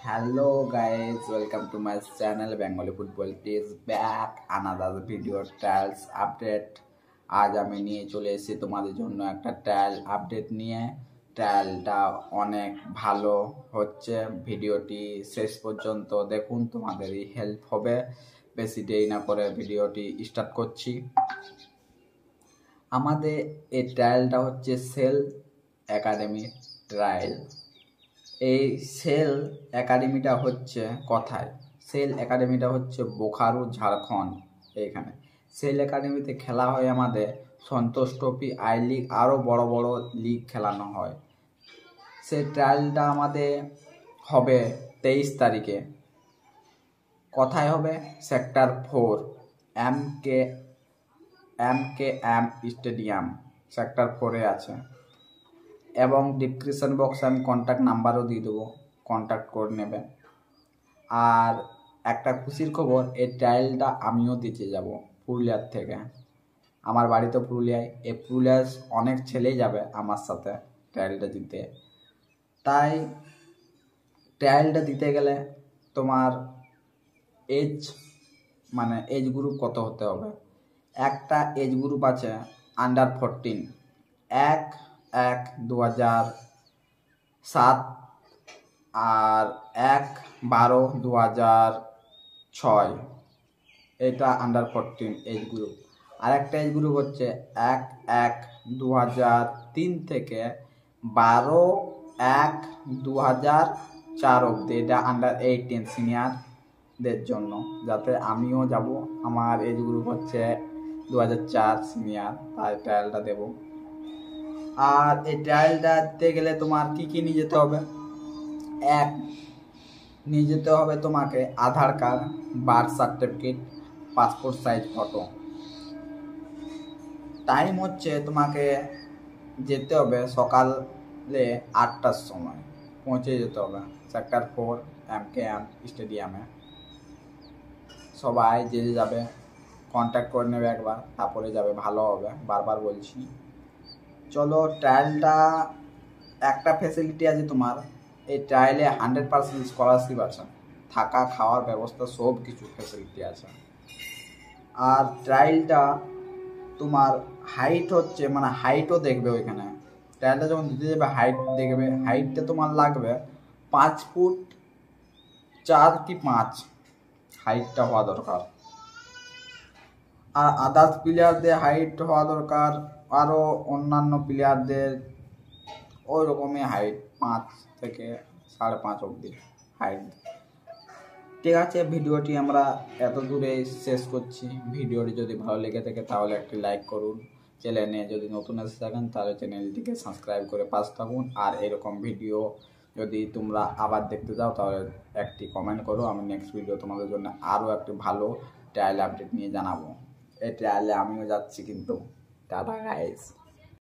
Hello guys, welcome to my channel Bengali Football is back another video trials update। আজ আমি নিয়ে চলে এসেছি তোমাদের জন্য একটা ট্রায়াল আপডেট নিয়ে। ট্রায়ালটা অনেক ভালো হচ্ছে, ভিডিওটি শেষ পর্যন্ত দেখুন, তোমাদেরই হেল্প হবে। বেশি দেরি না করে ভিডিওটি স্টার্ট করছি। আমাদের এই ট্রায়ালটা হচ্ছে সেল একাডেমি ট্রায়াল। এই সেল একাডেমিটা হচ্ছে কোথায়? সেল একাডেমিটা হচ্ছে বোকারো, ঝাড়খণ্ড। এইখানে সেল একাডেমিতে খেলা হয় আমাদের সন্তোষ ট্রফি, আই লিগ, আরও বড় বড় লিগ খেলানো হয়। সেই ট্রায়ালটা আমাদের হবে 23 তারিখে। কোথায় হবে? সেক্টর 4 এম স্টেডিয়াম সেক্টর 4-এ আছে। এবং ডিসক্রিপশন বক্সে আমি কন্ট্যাক্ট নাম্বারও দিয়ে দেবো, কন্ট্যাক্ট করে নেবে। আর একটা খুশির খবর, এই ট্রায়ালটা আমিও দিতে যাব পুরুলিয়ার থেকে। আমার বাড়ি তো পুরুলিয়ায়, এই পুরুলিয়ার অনেক ছেলেই যাবে আমার সাথে ট্রায়ালটা দিতে। তাই ট্রায়ালটা দিতে গেলে তোমার এজ গ্রুপ কত হতে হবে? একটা এজ গ্রুপ আছে আন্ডার 14, 1/1/2007 আর 1/12/2006, এটা আন্ডার 14 এজ গ্রুপ। আর একটা এজ গ্রুপ হচ্ছে 1/1/2003 থেকে 12/1/2004 অব্দি, এটা আন্ডার 18 সিনিয়রদের জন্য। যাতে আমিও যাব, আমার এজ গ্রুপ হচ্ছে 2004 সিনিয়র, তাই ট্রায়ালটা দেব। আর এই ট্রায়ালটা দিতে গেলে তোমার কি নিয়ে যেতে হবে? নিয়ে যেতে হবে তোমাকে Aadhaar card, birth certificate, passport size photo. Time হচ্ছে তোমাকে যেতে হবে সকালে 8টার সময়, পৌঁছে যেতে হবে সেক্টর 4 এম স্টেডিয়ামে। সবাই যে যাবে কন্ট্যাক্ট করে নেবে একবার, তারপরে যাবে, ভালো হবে, বারবার বলছি। চলো, ট্রায়ালটা একটা ফ্যাসিলিটি আছে তোমার, এই ট্রায়ালে 100% স্কলারশিপ আছে, থাকা খাওয়ার ব্যবস্থা সব কিছু ফ্যাসিলিটি আছে। আর ট্রায়ালটা তোমার হাইট হচ্ছে, হাইটও দেখবে ওইখানে। ট্রায়ালটা যখন দিতে যাবে হাইট দেখবে, হাইটটা তোমার লাগবে 5 ফুট 4 কি 5 হাইটটা হওয়া দরকার। আর আদার্স প্লেয়ারদের হাইট হওয়া দরকার, আরও অন্যান্য প্লেয়ারদের ওই রকমই হাইট 5 থেকে 5.5 অবধি হাইট। ঠিক আছে, ভিডিওটি আমরা এত দূরে শেষ করছি। ভিডিওটি যদি ভালো লেগে থাকে তাহলে একটি লাইক করুন। চ্যানেলে যদি নতুন এসে থাকেন তাহলে চ্যানেলটিকে সাবস্ক্রাইব করে পাশ থাকুন। আর এরকম ভিডিও যদি তোমরা আবার দেখতে চাও তাহলে একটি কমেন্ট করো, আমি নেক্সট ভিডিও তোমাদের জন্য আরও একটি ভালো ট্রায়াল আপডেট নিয়ে জানাবো। এই ট্রায়ালে আমিও যাচ্ছি কিন্তু। Tata guys.